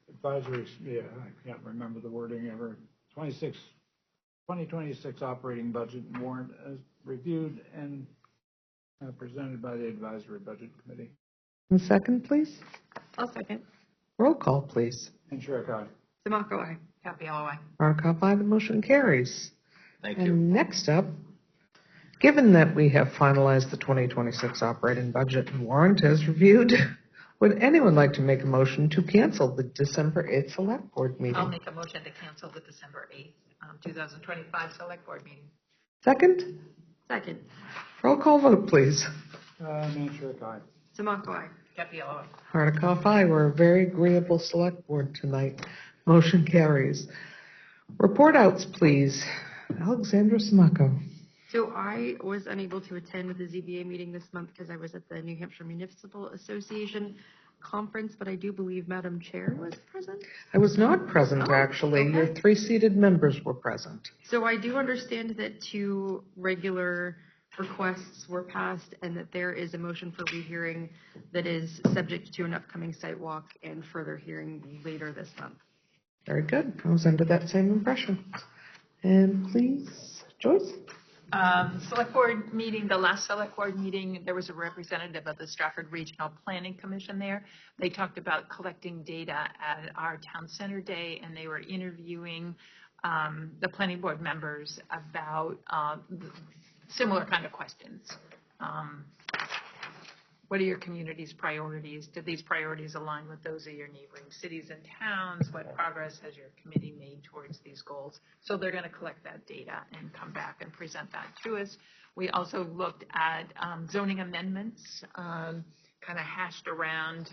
advisory, I can't remember the wording ever, 2026 operating budget and warrant as reviewed and presented by the Advisory Budget Committee. A second, please. I'll second. Roll call, please. Handshake aye. Demaco, aye. Capello, aye. Hardikoff, aye. The motion carries. Thank you. And next up, given that we have finalized the 2026 operating budget and warrant as reviewed, would anyone like to make a motion to cancel the December 8th Select Board meeting? I'll make a motion to cancel the December 8th, 2025 Select Board meeting. Second? Second. Roll call vote, please. Handshake aye. Demaco, aye. Capello, aye. Hardikoff, aye. We're a very agreeable Select Board tonight. Motion carries. Report outs, please. Alexandra Smacco. So I was unable to attend the ZBA meeting this month because I was at the New Hampshire Municipal Association conference, but I do believe Madam Chair was present. I was not present, actually. okay. Your 3 seated members were present. So I do understand that 2 regular requests were passed and that there is a motion for rehearing that is subject to an upcoming site walk and further hearing later this month. Very good. I was under that same impression. And please, Joyce? Select Board meeting, the last Select Board meeting, there was a representative of the Stratford Regional Planning Commission there. They talked about collecting data at our Town Center Day, and they were interviewing the planning board members about similar kind of questions. What are your community's priorities? Do these priorities align with those of your neighboring cities and towns? What progress has your committee made towards these goals? So they're going to collect that data and come back and present that to us. We also looked at zoning amendments, kind of hashed around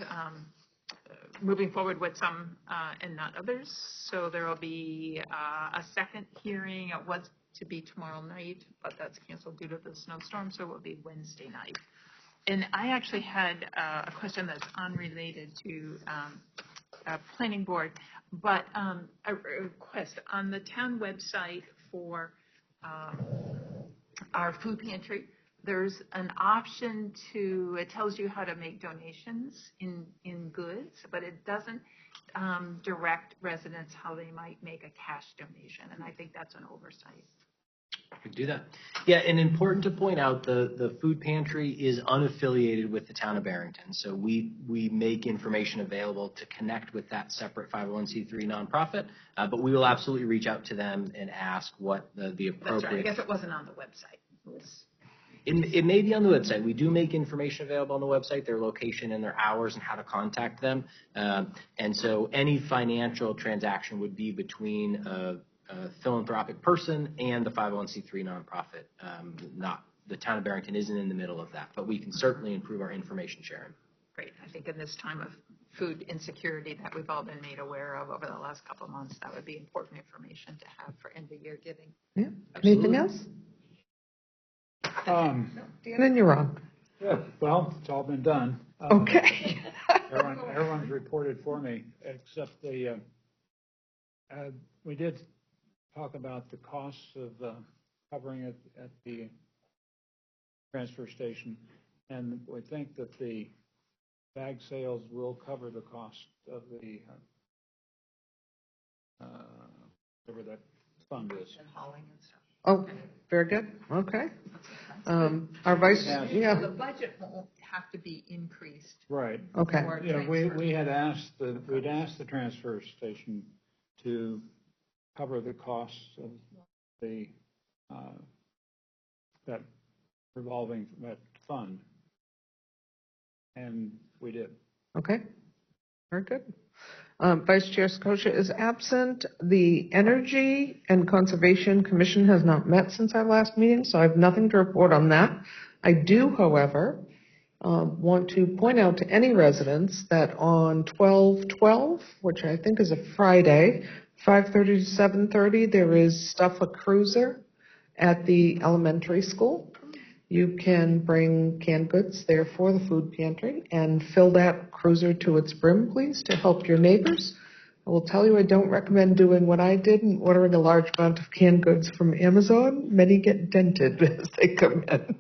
moving forward with some and not others. So there will be a second hearing. It was to be tomorrow night, but that's canceled due to the snowstorm, so it will be Wednesday night. And I actually had a question that's unrelated to planning board, but a request on the town website for our food pantry. There's an option it tells you how to make donations in goods, but it doesn't direct residents how they might make a cash donation, and I think that's an oversight. We do that. Yeah, and important to point out, the food pantry is unaffiliated with the town of Barrington. So we make information available to connect with that separate 501c3 nonprofit, but we will absolutely reach out to them and ask what the appropriate. That's right. I guess it wasn't on the website. It may be on the website. We do make information available on the website, their location and their hours and how to contact them. And so any financial transaction would be between a philanthropic person and the 501c3 nonprofit. Not the town of Barrington isn't in the middle of that, but we can certainly improve our information sharing. Great. I think in this time of food insecurity that we've all been made aware of over the last couple of months, that would be important information to have for end of year giving. Yeah. Anything else? Dan, you're on. Yeah, well, it's all been done. Okay. Everyone's reported for me, except we did talk about the costs of covering it at the transfer station, and we think that the bag sales will cover the cost of the whatever that fund is. And hauling and stuff. Oh, very good. Okay. Our vice, yeah. The budget won't have to be increased. Right. Okay. for Yeah, transfer. we'd asked the transfer station to cover the costs of the that fund, and we did. Okay. Very good. Vice Chair Scotia is absent. The Energy and Conservation Commission has not met since our last meeting, so I have nothing to report on that. I do, however, want to point out to any residents that on 12/12, which I think is a Friday, 5:30 to 7:30, there is Stuff a Cruiser at the elementary school. You can bring canned goods there for the food pantry and fill that cruiser to its brim, please, to help your neighbors. I will tell you, I don't recommend doing what I did and ordering a large amount of canned goods from Amazon. Many get dented as they come in.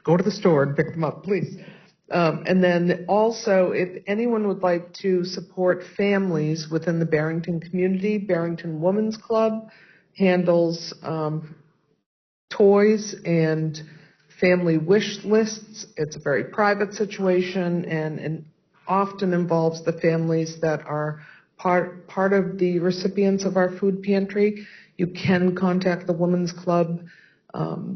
Go to the store and pick them up, please. And then also, if anyone would like to support families within the Barrington community, Barrington Women's Club handles toys and family wish lists. It's a very private situation and often involves the families that are part of the recipients of our food pantry. You can contact the Women's Club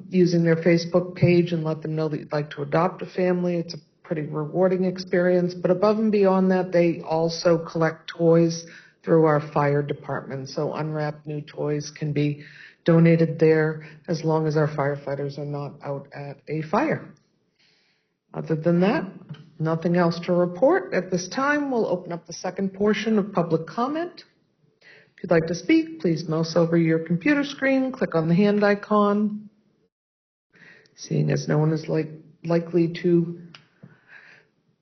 using their Facebook page and let them know that you'd like to adopt a family. It's a pretty rewarding experience. But above and beyond that, they also collect toys through our fire department. So unwrapped new toys can be donated there as long as our firefighters are not out at a fire. Other than that, nothing else to report. At this time, we'll open up the second portion of public comment. If you'd like to speak, please mouse over your computer screen, click on the hand icon. Seeing as no one is likely to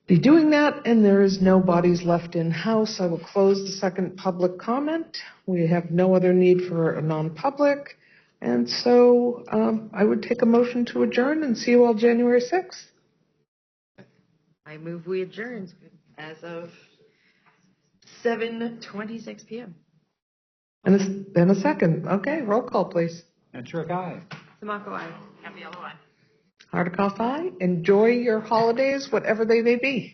be doing that and there is no bodies left in house, I will close the second public comment. We have no other need for a non-public, and so I would take a motion to adjourn and see you all January 6th. I move we adjourn as of 7:26 p.m. And a second. Okay, roll call, please. And Trick Eye. Samako, aye. Have the yellow one. Hardikoff, aye. Enjoy your holidays, whatever they may be.